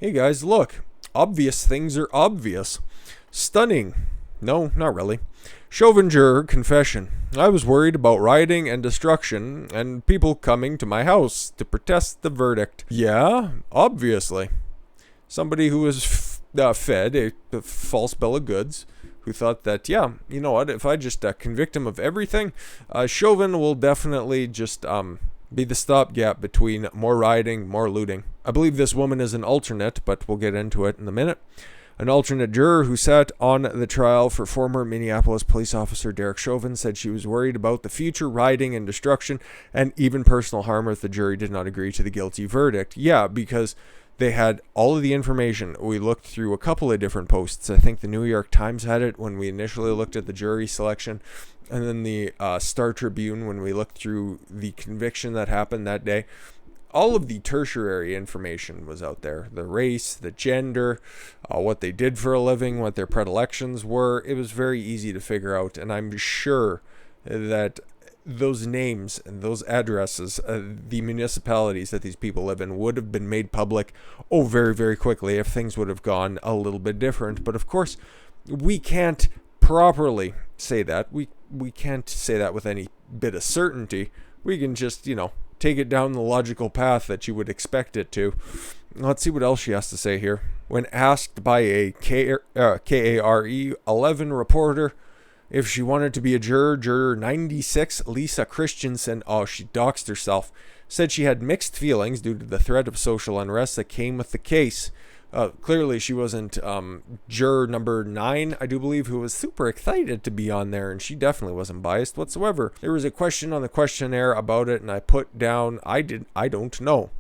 Hey guys, look. Obvious things are obvious. Stunning. No, not really. Chauvin Juror confession. I was worried about rioting and destruction and people coming to my house to protest the verdict. Yeah, obviously. Somebody who was fed a false bill of goods, who thought that, yeah, you know what, if I just convict him of everything, Chauvin will definitely just be the stopgap between more rioting, more looting. I believe this woman is an alternate, but we'll get into it in a minute. An alternate juror who sat on the trial for former Minneapolis police officer Derek Chauvin said she was worried about the future rioting and destruction and even personal harm if the jury did not agree to the guilty verdict. Yeah, because they had all of the information. We looked through a couple of different posts. I think the New York Times had it when we initially looked at the jury selection, and then the Star Tribune when we looked through the conviction that happened that day. All of the tertiary information was out there. The race, the gender, what they did for a living, what their predilections were. It was very easy to figure out, and I'm sure that those names and those addresses, the municipalities that these people live in, would have been made public very, very quickly if things would have gone a little bit different. But of course, we can't properly say that. We can't say that with any bit of certainty. We can just, take it down the logical path that you would expect it to. Let's see what else she has to say here. When asked by a KARE 11 reporter if she wanted to be a juror, juror 96, Lisa Christensen, she doxed herself, said she had mixed feelings due to the threat of social unrest that came with the case. Clearly she wasn't juror number 9, I do believe, who was super excited to be on there, and she definitely wasn't biased whatsoever. There was a question on the questionnaire about it, and I put down, I don't know.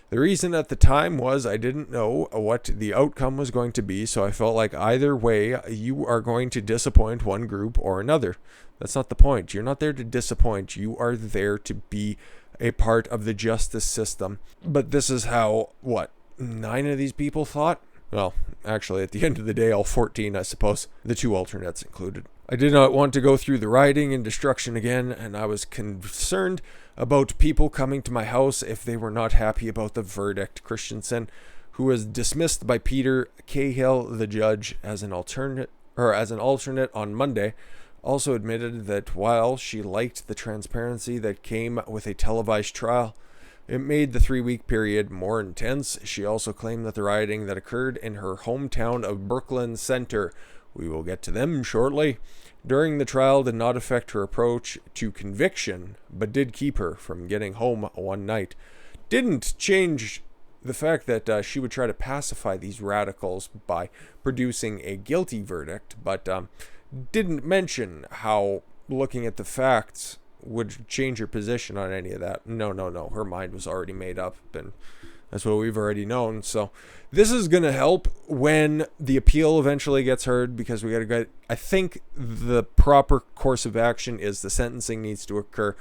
The reason at the time was I didn't know what the outcome was going to be, so I felt like either way, you are going to disappoint one group or another. That's not the point. You're not there to disappoint. You are there to be a part of the justice system. But this is how, 9 of these people thought? Well, actually, at the end of the day, all 14, I suppose, the 2 alternates included. I did not want to go through the rioting and destruction again, and I was concerned about people coming to my house if they were not happy about the verdict. Christensen, who was dismissed by Peter Cahill, the judge, as an alternate on Monday, also admitted that while she liked the transparency that came with a televised trial, it made the 3-week period more intense. She also claimed that the rioting that occurred in her hometown of Brooklyn Center, we will get to them shortly, during the trial did not affect her approach to conviction, but did keep her from getting home one night. Didn't change the fact that she would try to pacify these radicals by producing a guilty verdict, but didn't mention how looking at the facts would change her position on any of that. No. Her mind was already made up, and that's what we've already known. So this is going to help when the appeal eventually gets heard, because we got to get, I think the proper course of action is the sentencing needs to occur,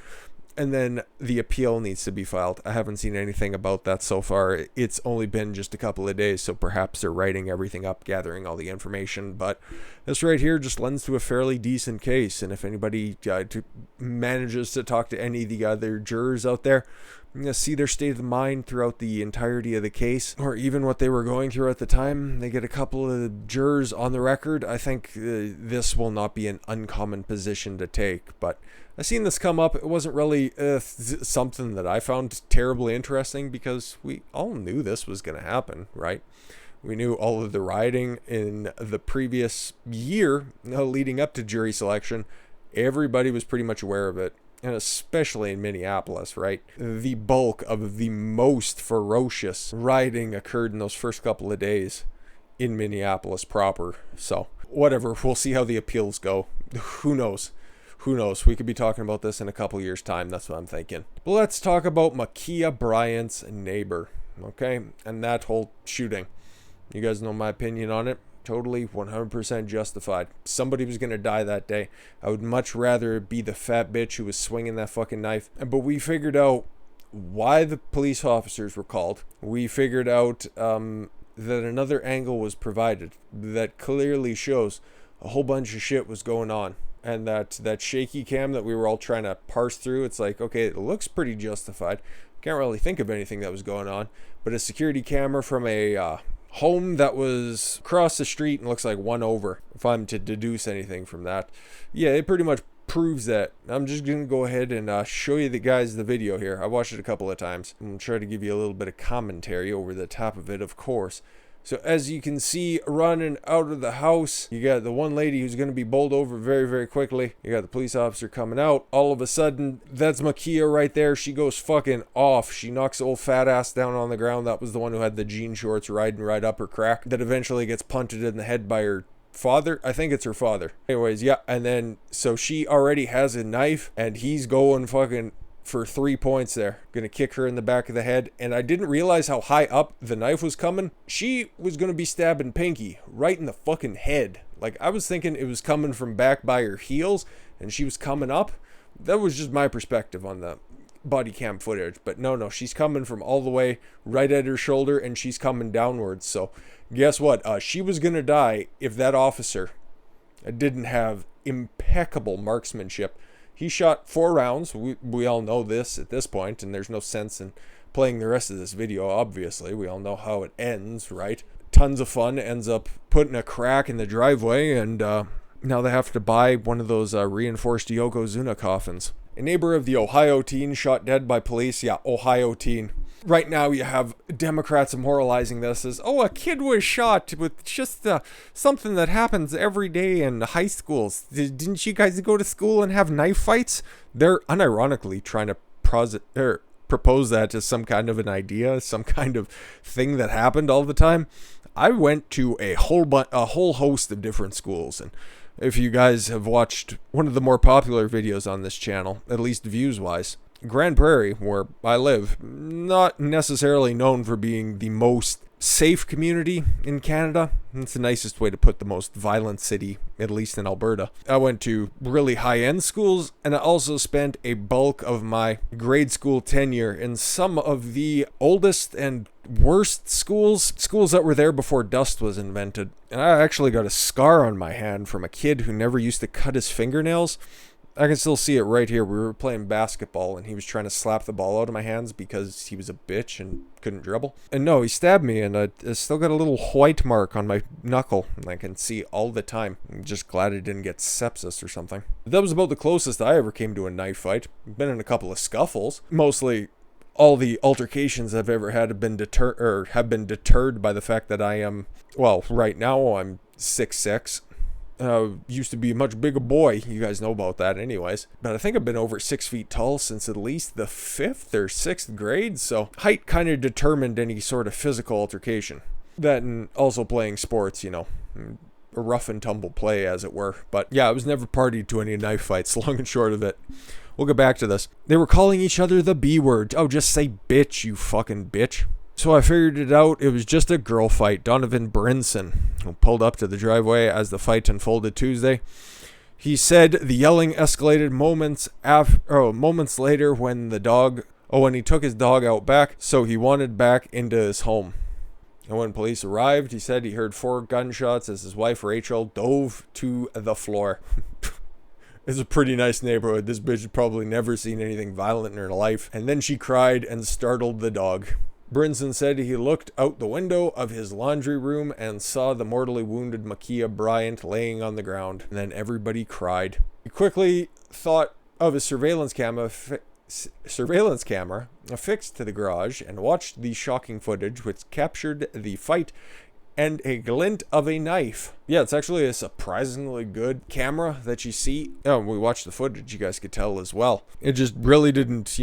and then the appeal needs to be filed. I haven't seen anything about that so far. It's only been just a couple of days, so perhaps they're writing everything up, gathering all the information. But this right here just lends to a fairly decent case. And if anybody manages to talk to any of the other jurors out there, see their state of mind throughout the entirety of the case, or even what they were going through at the time, they get a couple of jurors on the record, I think this will not be an uncommon position to take. But I've seen this come up. It wasn't really something that I found terribly interesting, because we all knew this was going to happen, right? We knew all of the rioting in the previous year leading up to jury selection. Everybody was pretty much aware of it, and especially in Minneapolis, right? The bulk of the most ferocious rioting occurred in those first couple of days in Minneapolis proper. So whatever, we'll see how the appeals go. Who knows? We could be talking about this in a couple years' time. That's what I'm thinking. But let's talk about Mi'Khia Bryant's neighbor, okay? And that whole shooting. You guys know my opinion on it. Totally 100% justified. Somebody was going to die that day. I would much rather be the fat bitch who was swinging that fucking knife. But we figured out why the police officers were called. We figured out that another angle was provided that clearly shows a whole bunch of shit was going on. And that shaky cam that we were all trying to parse through, it's like, okay, it looks pretty justified. Can't really think of anything that was going on. But a security camera from a home that was across the street and looks like one over, if I'm to deduce anything from that. Yeah, it pretty much proves that. I'm just gonna go ahead and show you the video here. I watched it a couple of times. I'm gonna try to give you a little bit of commentary over the top of it, of course. So as you can see, running out of the house, you got the one lady who's going to be bowled over very, very quickly. You got the police officer coming out. All of a sudden, that's Mikhia right there. She goes fucking off. She knocks the old fat ass down on the ground. That was the one who had the jean shorts riding right up her crack. That eventually gets punted in the head by her father. I think it's her father. Anyways, yeah. And then, so she already has a knife, and he's going fucking for 3 points there. Gonna kick her in the back of the head. And I didn't realize how high up the knife was coming. She was gonna be stabbing Pinky right in the fucking head. Like, I was thinking it was coming from back by her heels and she was coming up. That was just my perspective on the body cam footage. But no, she's coming from all the way right at her shoulder and she's coming downwards. So guess what? She was gonna die if that officer didn't have impeccable marksmanship. He shot 4 rounds. We all know this at this point, and there's no sense in playing the rest of this video, obviously. We all know how it ends, right? Tons of fun. Ends up putting a crack in the driveway, and now they have to buy one of those reinforced Yokozuna coffins. A neighbor of the Ohio teen shot dead by police. Yeah, Ohio teen. Right now you have Democrats immoralizing this as, oh, a kid was shot with just something that happens every day in high schools. Didn't you guys go to school and have knife fights? They're unironically trying to propose that as some kind of an idea, some kind of thing that happened all the time. I went to a whole host of different schools, and if you guys have watched one of the more popular videos on this channel, at least views-wise, Grand Prairie, where I live, not necessarily known for being the most safe community in Canada. It's the nicest way to put the most violent city, at least in Alberta. I went to really high-end schools, and I also spent a bulk of my grade school tenure in some of the oldest and worst schools that were there before dust was invented. And I actually got a scar on my hand from a kid who never used to cut his fingernails. I can still see it right here. We were playing basketball and he was trying to slap the ball out of my hands because he was a bitch and couldn't dribble. And no, he stabbed me, and I still got a little white mark on my knuckle, and I can see all the time. I'm just glad I didn't get sepsis or something. That was about the closest I ever came to a knife fight. Been in a couple of scuffles. Mostly all the altercations I've ever had have been deterred by the fact that I am, well, right now I'm 6'6". Used to be a much bigger boy. You guys know about that anyways. But I think I've been over 6 feet tall since at least the 5th or 6th grade. So height kind of determined any sort of physical altercation. That and also playing sports, you know, a rough and tumble play as it were. But yeah, I was never party to any knife fights, long and short of it. We'll get back to this. They were calling each other the B word. Oh, just say bitch, you fucking bitch. So I figured it out. It was just a girl fight. Donovan Brinson, who pulled up to the driveway as the fight unfolded Tuesday. He said the yelling escalated moments later when when he took his dog out back, so he wanted back into his home. And when police arrived, he said he heard 4 gunshots as his wife Rachel dove to the floor. It's a pretty nice neighborhood. This bitch had probably never seen anything violent in her life. And then she cried and startled the dog. Brinson said he looked out the window of his laundry room and saw the mortally wounded Mi'Khia Bryant laying on the ground. And then everybody cried. He quickly thought of his surveillance camera affixed to the garage and watched the shocking footage which captured the fight and a glint of a knife. Yeah, it's actually a surprisingly good camera that you see. Oh, we watched the footage, you guys could tell as well. It just really didn't,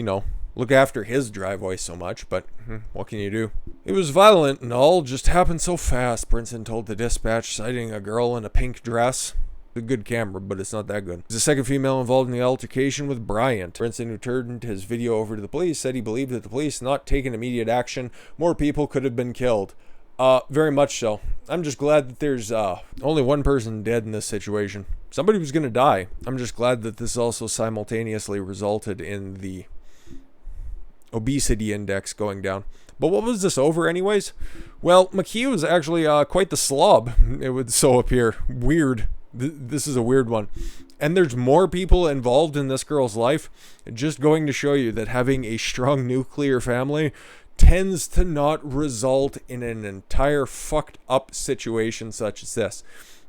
look after his driveway so much, but what can you do? It was violent and all just happened so fast, Brinson told the dispatch, citing a girl in a pink dress. A good camera, but it's not that good. There's a second female involved in the altercation with Bryant. Brinson, who turned his video over to the police, said he believed that the police not taking immediate action, more people could have been killed. Very much so. I'm just glad that there's only one person dead in this situation. Somebody was going to die. I'm just glad that this also simultaneously resulted in the obesity index going down. But what was this over anyways? Well, Mikhia was actually quite the slob, it would so appear. Weird. This is a weird one. And there's more people involved in this girl's life. Just going to show you that having a strong nuclear family tends to not result in an entire fucked up situation such as this.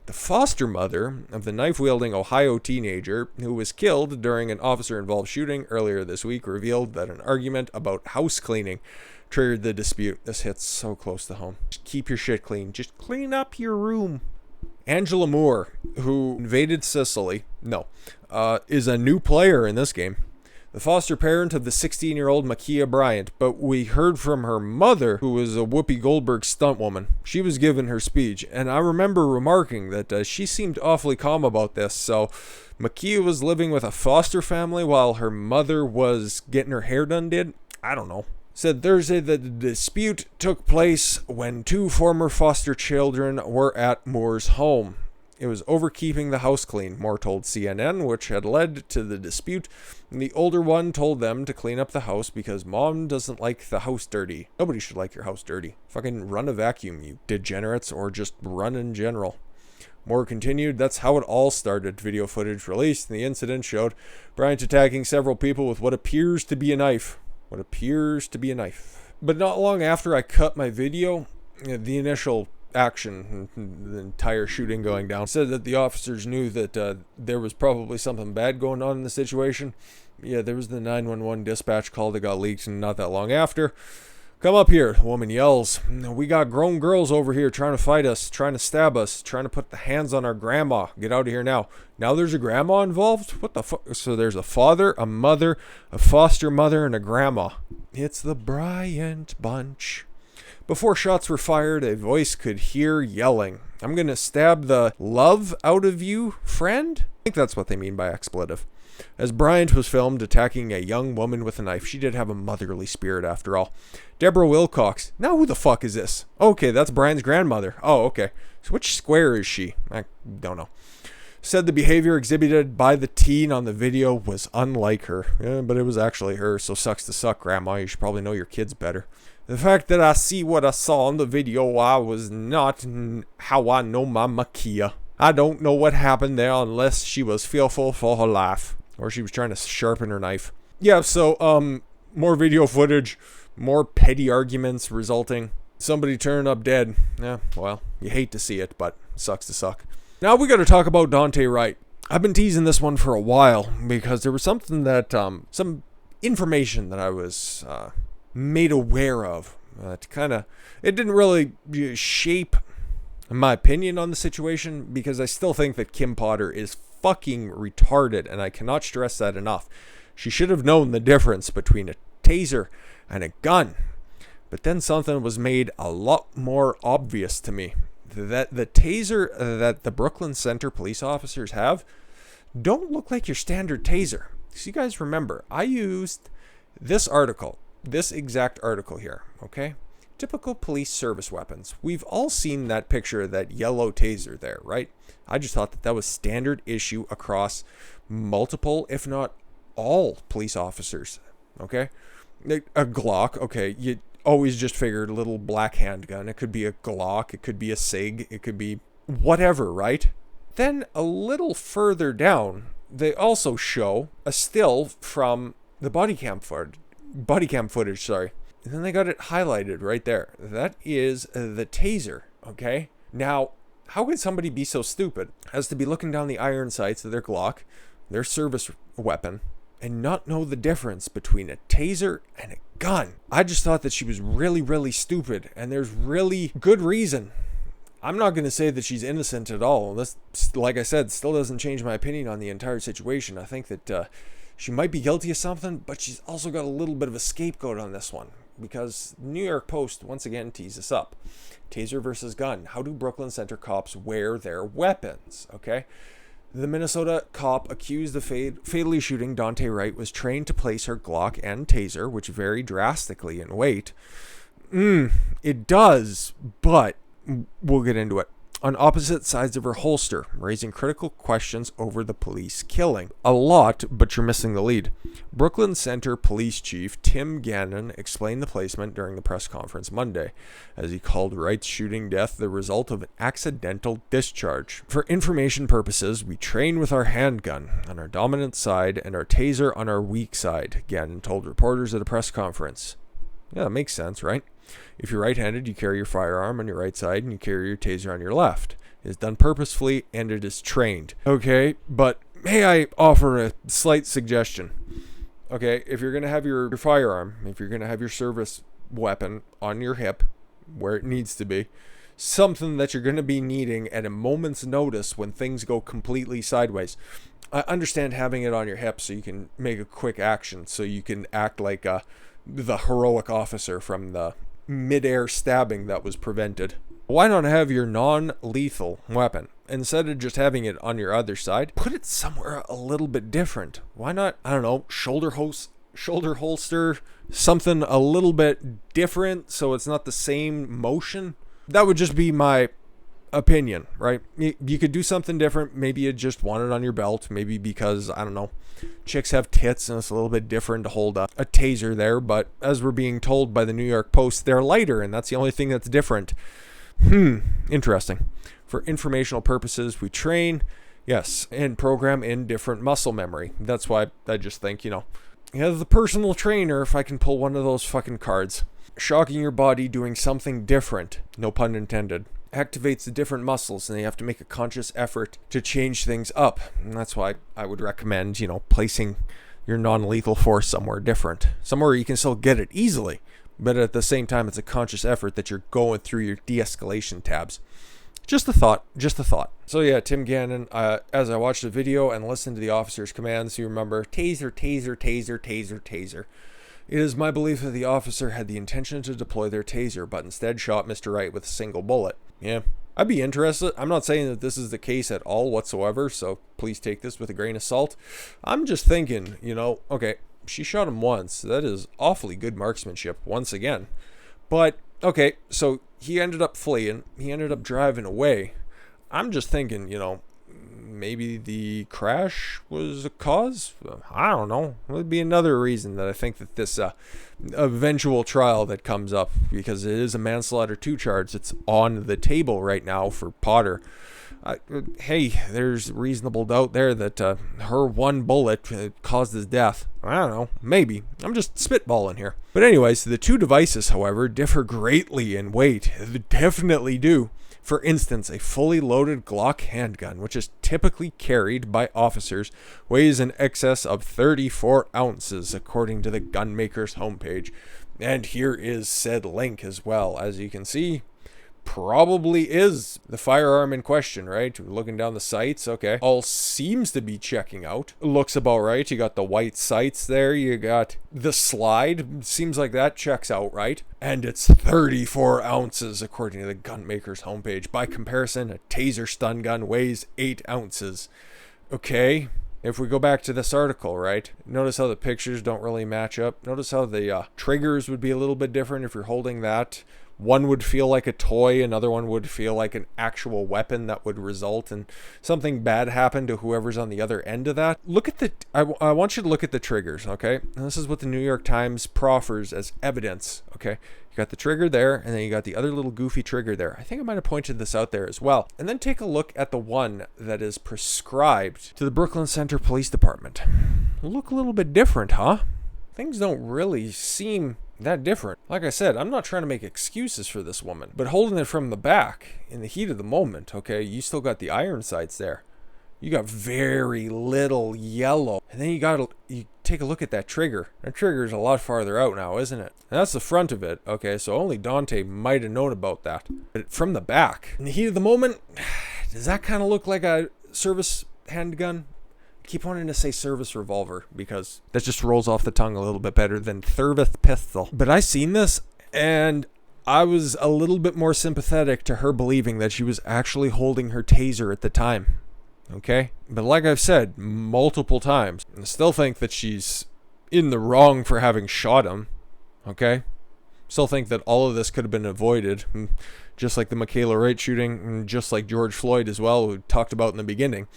The foster mother of the knife-wielding Ohio teenager who was killed during an officer-involved shooting earlier this week revealed that an argument about house cleaning triggered the dispute. This hits so close to home. Just keep your shit clean. Just clean up your room. Angela Moore, who invaded Sicily, is a new player in this game. The foster parent of the 16-year-old Mi'Khia Bryant, but we heard from her mother, who was a Whoopi Goldberg stunt woman. She was giving her speech, and I remember remarking that she seemed awfully calm about this. So Mikhia was living with a foster family while her mother was getting her hair done, I don't know. Said Thursday that the dispute took place when two former foster children were at Moore's home. It was over keeping the house clean, Moore told CNN, which had led to the dispute. And the older one told them to clean up the house because mom doesn't like the house dirty. Nobody should like your house dirty. Fucking run a vacuum, you degenerates, or just run in general. Moore continued, that's how it all started. Video footage released, and the incident showed Bryant attacking several people with what appears to be a knife. But not long after I cut my video, the initial action, the entire shooting going down, said that the officers knew that there was probably something bad going on in the situation. Yeah, there was the 911 dispatch call that got leaked, and not that long after, come up here, the woman yells, we got grown girls over here trying to fight us, trying to stab us, trying to put the hands on our grandma. Get out of here now. Now there's a grandma involved? What the fuck? So there's a father, a mother, a foster mother, and a grandma. It's the Bryant bunch. Before shots were fired, a voice could hear yelling, I'm gonna stab the love out of you, friend? I think that's what they mean by expletive. As Bryant was filmed attacking a young woman with a knife, she did have a motherly spirit after all. Deborah Wilcox. Now who the fuck is this? Okay, that's Brian's grandmother. Oh, okay. So which square is she? I don't know. Said the behavior exhibited by the teen on the video was unlike her. Yeah, but it was actually her, so sucks to suck, Grandma. You should probably know your kids better. The fact that I see what I saw on the video, I was not how I know my Mikhia. I don't know what happened there unless she was fearful for her life. Or she was trying to sharpen her knife. Yeah, so, more video footage, more petty arguments resulting. Somebody turning up dead. Yeah, well, you hate to see it, but sucks to suck. Now we got to talk about Daunte Wright. I've been teasing this one for a while because there was something that, some information that I was made aware of. It didn't really shape my opinion on the situation because I still think that Kim Potter is fucking retarded, and I cannot stress that enough. She should have known the difference between a taser and a gun. But then something was made a lot more obvious to me. That the taser that the Brooklyn Center police officers have don't look like your standard taser. So you guys remember, I used this article, this exact article here, okay? Typical police service weapons. We've all seen that picture of that yellow taser there, right? I just thought that was standard issue across multiple, if not all, police officers, okay? A Glock, okay, you always just figured a little black handgun. It could be a Glock, it could be a SIG, it could be whatever, right? Then a little further down, they also show a still from the body cam footage, sorry. And then they got it highlighted right there. That is the taser, okay? Now, how could somebody be so stupid as to be looking down the iron sights of their Glock, their service weapon, and not know the difference between a taser and a gun? I just thought that she was really, really stupid, and there's really good reason. I'm not going to say that she's innocent at all. This, like I said, still doesn't change my opinion on the entire situation. I think that she might be guilty of something, but she's also got a little bit of a scapegoat on this one. Because New York Post once again tees us up. Taser versus gun. How do Brooklyn Center cops wear their weapons? Okay. The Minnesota cop accused of fatally shooting Daunte Wright was trained to place her Glock and taser, which vary drastically in weight. It does, but we'll get into it. On opposite sides of her holster, raising critical questions over the police killing. A lot, but you're missing the lead. Brooklyn Center Police Chief Tim Gannon explained the placement during the press conference Monday, as he called Wright's shooting death the result of an accidental discharge. For information purposes, we train with our handgun on our dominant side and our taser on our weak side, Gannon told reporters at a press conference. Yeah, that makes sense, right? If you're right-handed, you carry your firearm on your right side and you carry your taser on your left. It is done purposefully and it is trained. Okay, but may I offer a slight suggestion? Okay, if you're going to have your firearm, if you're going to have your service weapon on your hip, where it needs to be, something that you're going to be needing at a moment's notice when things go completely sideways. I understand having it on your hip so you can make a quick action, so you can act like the heroic officer from the mid-air stabbing that was prevented. Why not have your non-lethal weapon? Instead of just having it on your other side, put it somewhere a little bit different. Why not, I don't know, shoulder holster, something a little bit different so it's not the same motion? That would just be my opinion, right? You could do something different. Maybe you just want it on your belt. Maybe because, I don't know, chicks have tits and it's a little bit different to hold a taser there. But as we're being told by the New York Post, they're lighter and that's the only thing that's different. Interesting. For informational purposes, we train, yes, and program in different muscle memory. That's why I just think, the personal trainer, if I can pull one of those fucking cards. Shocking your body, doing something different, no pun intended, activates the different muscles and you have to make a conscious effort to change things up. And that's why I would recommend, placing your non-lethal force somewhere different, somewhere you can still get it easily, but at the same time, it's a conscious effort that you're going through your de-escalation tabs. Just a thought. So yeah, Tim Gannon, as I watched the video and listened to the officer's commands, you remember, taser, taser, taser, taser, taser. It is my belief that the officer had the intention to deploy their taser, but instead shot Mr. Wright with a single bullet. Yeah, I'd be interested. I'm not saying that this is the case at all whatsoever, so please take this with a grain of salt. I'm just thinking, okay, she shot him once. That is awfully good marksmanship once again. But, okay, so he ended up fleeing. He ended up driving away. I'm just thinking, maybe the crash was a cause? I don't know. It would be another reason that I think that this eventual trial that comes up, because it is a manslaughter 2 charge, it's on the table right now for Potter. Hey, there's reasonable doubt there that her one bullet caused his death. I don't know. Maybe. I'm just spitballing here. But anyways, the two devices, however, differ greatly in weight. They definitely do. For instance, a fully loaded Glock handgun, which is typically carried by officers, weighs in excess of 34 ounces, according to the gunmaker's homepage. And here is said link as well. As you can see, probably is the firearm in question, right? Looking down the sights, okay. All seems to be checking out. Looks about right. You got the white sights there. You got the slide. Seems like that checks out, right? And it's 34 ounces, according to the gunmaker's homepage. By comparison, a taser stun gun weighs 8 ounces. Okay. If we go back to this article, right? Notice how the pictures don't really match up. Notice how the triggers would be a little bit different if you're holding that. One would feel like a toy, another one would feel like an actual weapon that would result in something bad happen to whoever's on the other end of that. Look at I want you to look at the triggers, okay? And this is what the New York Times proffers as evidence, okay? You got the trigger there, and then you got the other little goofy trigger there. I think I might have pointed this out there as well. And then take a look at the one that is prescribed to the Brooklyn Center Police Department. Look a little bit different, huh? Things don't really seem that different. Like I said, I'm not trying to make excuses for this woman, but holding it from the back in the heat of the moment, okay, you still got the iron sights there. You got very little yellow. And then you take a look at that trigger. That trigger is a lot farther out now, isn't it? And that's the front of it, okay, so only Daunte might have known about that. But from the back, in the heat of the moment, does that kind of look like a service handgun? Keep wanting to say service revolver because that just rolls off the tongue a little bit better than service pistol. But I seen this and I was a little bit more sympathetic to her believing that she was actually holding her taser at the time. Okay? But like I've said multiple times, I still think that she's in the wrong for having shot him. Okay? Still think that all of this could have been avoided. Just like the Mi'Khia Bryant shooting, and just like George Floyd as well, who we talked about in the beginning.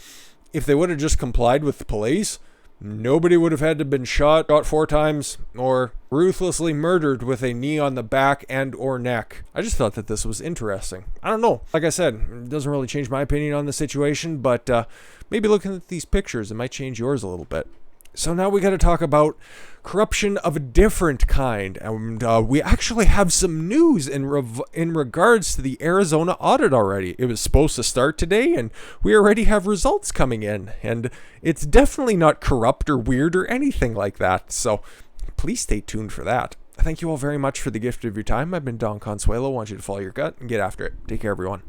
If they would have just complied with the police, nobody would have had to have been shot 4 times or ruthlessly murdered with a knee on the back and or neck. I just thought that this was interesting. I don't know. Like I said, it doesn't really change my opinion on the situation, but maybe looking at these pictures, it might change yours a little bit. So now we got to talk about corruption of a different kind, and we actually have some news in regards to the Arizona audit already. It was supposed to start today, and we already have results coming in, and it's definitely not corrupt or weird or anything like that. So please stay tuned for that. Thank you all very much for the gift of your time. I've been Don Consuelo. I want you to follow your gut and get after it. Take care, everyone.